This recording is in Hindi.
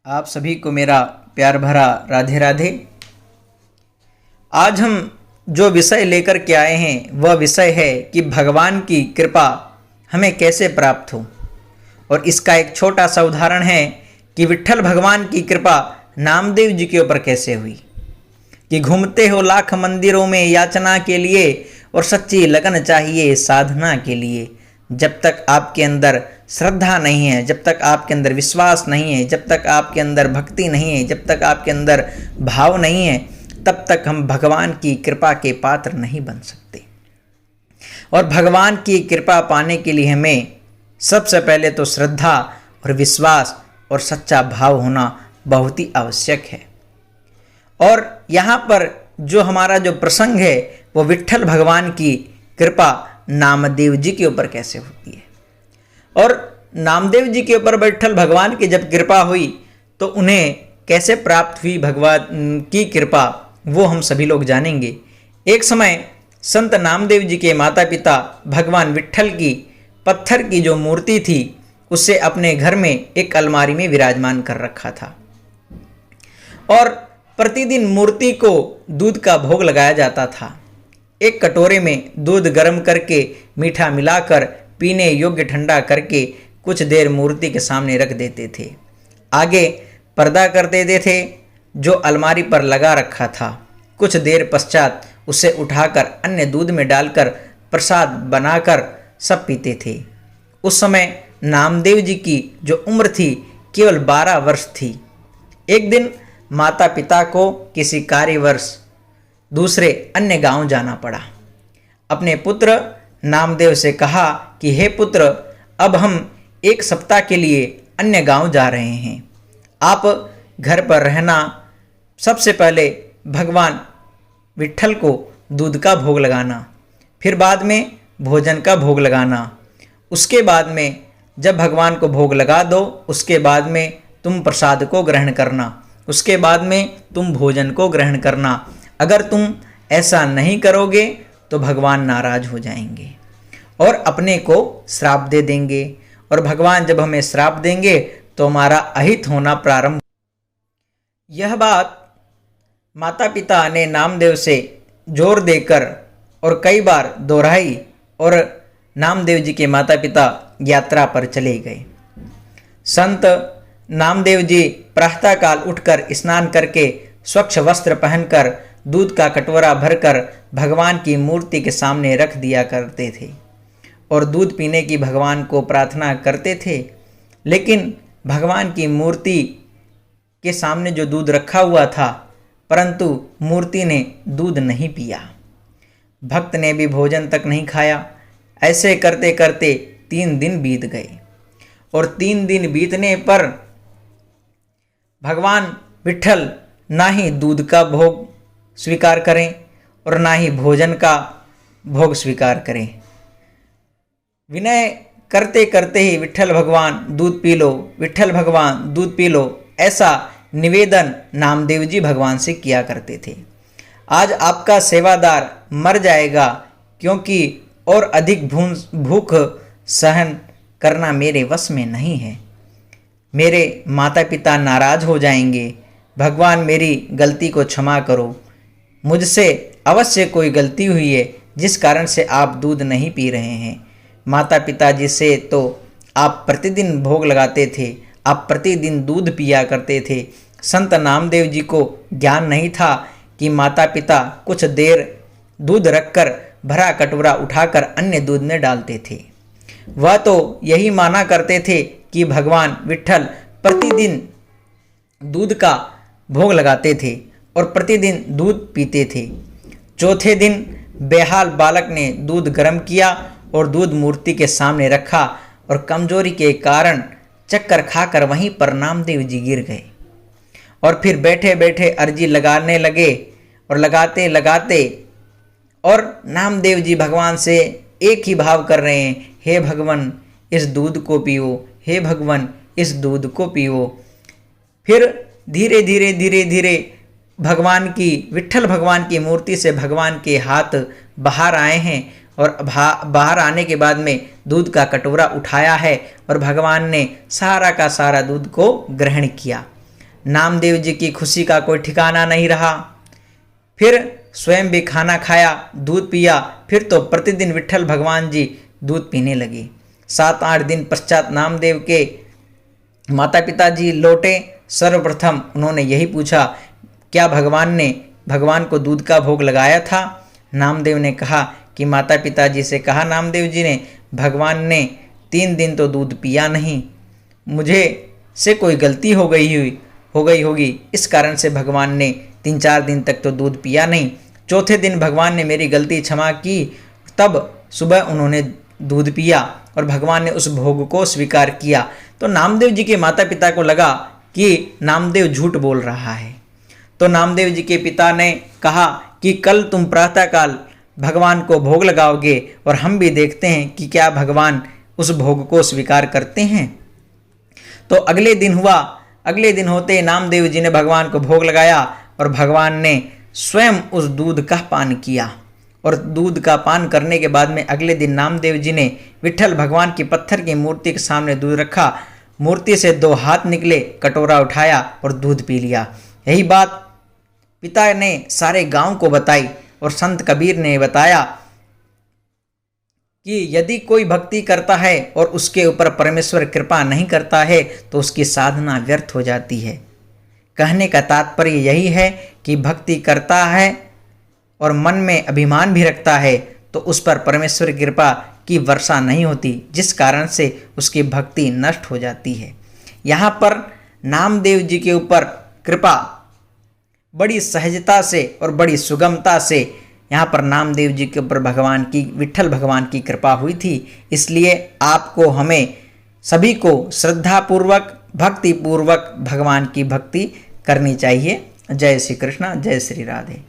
आप सभी को मेरा प्यार भरा राधे राधे। आज हम जो विषय लेकर के आए हैं वह विषय है कि भगवान की कृपा हमें कैसे प्राप्त हो। और इसका एक छोटा सा उदाहरण है कि विट्ठल भगवान की कृपा नामदेव जी के ऊपर कैसे हुई। कि घूमते हो लाख मंदिरों में याचना के लिए और सच्ची लगन चाहिए साधना के लिए। जब तक आपके अंदर श्रद्धा नहीं है, जब तक आपके अंदर विश्वास नहीं है, जब तक आपके अंदर भक्ति नहीं है, जब तक आपके अंदर भाव नहीं है, तब तक हम भगवान की कृपा के पात्र नहीं बन सकते। और भगवान की कृपा पाने के लिए हमें सबसे पहले तो श्रद्धा और विश्वास और सच्चा भाव होना बहुत ही आवश्यक है। और यहाँ पर जो हमारा जो प्रसंग है वो विट्ठल भगवान की कृपा नामदेव जी के ऊपर कैसे होती है। और नामदेव जी के ऊपर विट्ठल भगवान की जब कृपा हुई तो उन्हें कैसे प्राप्त हुई भगवान की कृपा, वो हम सभी लोग जानेंगे। एक समय संत नामदेव जी के माता पिता भगवान विट्ठल की पत्थर की जो मूर्ति थी उसे अपने घर में एक अलमारी में विराजमान कर रखा था। और प्रतिदिन मूर्ति को दूध का भोग लगाया जाता था। एक कटोरे में दूध गर्म करके मीठा मिलाकर पीने योग्य ठंडा करके कुछ देर मूर्ति के सामने रख देते थे। आगे पर्दा कर देते थे जो अलमारी पर लगा रखा था। कुछ देर पश्चात उसे उठाकर अन्य दूध में डालकर प्रसाद बनाकर सब पीते थे। उस समय नामदेव जी की जो उम्र थी केवल 12 वर्ष थी। एक दिन माता पिता को किसी कार्यवश दूसरे अन्य गांव जाना पड़ा। अपने पुत्र नामदेव से कहा कि हे पुत्र, अब हम 1 सप्ताह के लिए अन्य गांव जा रहे हैं। आप घर पर रहना। सबसे पहले भगवान विट्ठल को दूध का भोग लगाना, फिर बाद में भोजन का भोग लगाना। उसके बाद में जब भगवान को भोग लगा दो उसके बाद में तुम प्रसाद को ग्रहण करना, उसके बाद में तुम भोजन को ग्रहण करना। अगर तुम ऐसा नहीं करोगे तो भगवान नाराज हो जाएंगे और अपने को श्राप दे देंगे। और भगवान जब हमें श्राप देंगे तो हमारा अहित होना प्रारंभ। यह बात माता पिता ने नामदेव से जोर देकर और कई बार दोहराई और नामदेव जी के माता पिता यात्रा पर चले गए। संत नामदेव जी प्रातःकाल उठकर स्नान करके स्वच्छ वस्त्र पहनकर दूध का कटोरा भरकर भगवान की मूर्ति के सामने रख दिया करते थे और दूध पीने की भगवान को प्रार्थना करते थे। लेकिन भगवान की मूर्ति के सामने जो दूध रखा हुआ था परंतु मूर्ति ने दूध नहीं पिया। भक्त ने भी भोजन तक नहीं खाया। ऐसे करते करते 3 दिन बीत गए और 3 दिन बीतने पर भगवान विट्ठल ना ही दूध का भोग स्वीकार करें और ना ही भोजन का भोग स्वीकार करें। विनय करते करते ही विट्ठल भगवान दूध पी लो, विट्ठल भगवान दूध पी लो, ऐसा निवेदन नामदेव जी भगवान से किया करते थे। आज आपका सेवादार मर जाएगा क्योंकि और अधिक भूख सहन करना मेरे वश में नहीं है। मेरे माता पिता नाराज हो जाएंगे। भगवान मेरी गलती को क्षमा करो। मुझसे अवश्य कोई गलती हुई है जिस कारण से आप दूध नहीं पी रहे हैं। माता पिताजी से तो आप प्रतिदिन भोग लगाते थे, आप प्रतिदिन दूध पिया करते थे। संत नामदेव जी को ज्ञान नहीं था कि माता पिता कुछ देर दूध रखकर भरा कटोरा उठाकर अन्य दूध में डालते थे। वह तो यही माना करते थे कि भगवान विट्ठल प्रतिदिन दूध का भोग लगाते थे और प्रतिदिन दूध पीते थे। चौथे दिन बेहाल बालक ने दूध गर्म किया और दूध मूर्ति के सामने रखा और कमजोरी के कारण चक्कर खाकर वहीं पर नामदेव जी गिर गए। और फिर बैठे बैठे अर्जी लगाने लगे और लगाते लगाते और नामदेव जी भगवान से एक ही भाव कर रहे हैं, हे भगवान इस दूध को पियो, हे भगवान इस दूध को पियो। फिर धीरे धीरे धीरे धीरे भगवान की विट्ठल भगवान की मूर्ति से भगवान के हाथ बाहर आए हैं और बाहर आने के बाद में दूध का कटोरा उठाया है और भगवान ने सारा का सारा दूध को ग्रहण किया। नामदेव जी की खुशी का कोई ठिकाना नहीं रहा। फिर स्वयं भी खाना खाया, दूध पिया, फिर तो प्रतिदिन विट्ठल भगवान जी दूध पीने लगे। 7-8 दिन पश्चात नामदेव के माता पिता जी लौटे। सर्वप्रथम उन्होंने यही पूछा, क्या भगवान को दूध का भोग लगाया था? नामदेव ने कहा कि माता पिता जी से कहा नामदेव जी ने, भगवान ने 3 दिन तो दूध पिया नहीं, मुझे से कोई गलती हो गई होगी, इस कारण से भगवान ने 3-4 दिन तक तो दूध पिया नहीं। चौथे दिन भगवान ने मेरी गलती क्षमा की, तब सुबह उन्होंने दूध पिया और भगवान ने उस भोग को स्वीकार किया। तो नामदेव जी के माता पिता को लगा कि नामदेव झूठ बोल रहा है। तो नामदेव जी के पिता ने कहा कि कल तुम प्रातःकाल भगवान को भोग लगाओगे और हम भी देखते हैं कि क्या भगवान उस भोग को स्वीकार करते हैं। तो अगले दिन हुआ। अगले दिन होते नामदेव जी ने भगवान को भोग लगाया और भगवान ने स्वयं उस दूध का पान किया। और दूध का पान करने के बाद में अगले दिन नामदेव जी ने विट्ठल भगवान की पत्थर की मूर्ति के सामने दूध रखा। मूर्ति से 2 हाथ निकले, कटोरा उठाया और दूध पी लिया। यही बात पिता ने सारे गांव को बताई और संत कबीर ने बताया कि यदि कोई भक्ति करता है और उसके ऊपर परमेश्वर कृपा नहीं करता है तो उसकी साधना व्यर्थ हो जाती है। कहने का तात्पर्य यही है कि भक्ति करता है और मन में अभिमान भी रखता है तो उस पर परमेश्वर की कृपा की वर्षा नहीं होती, जिस कारण से उसकी भक्ति नष्ट हो जाती है। यहाँ पर नामदेव जी के ऊपर कृपा बड़ी सहजता से और बड़ी सुगमता से यहाँ पर नामदेव जी के ऊपर विट्ठल भगवान की कृपा हुई थी। इसलिए आपको, हमें सभी को श्रद्धापूर्वक भक्तिपूर्वक भगवान की भक्ति करनी चाहिए। जय श्री कृष्ण, जय श्री राधे।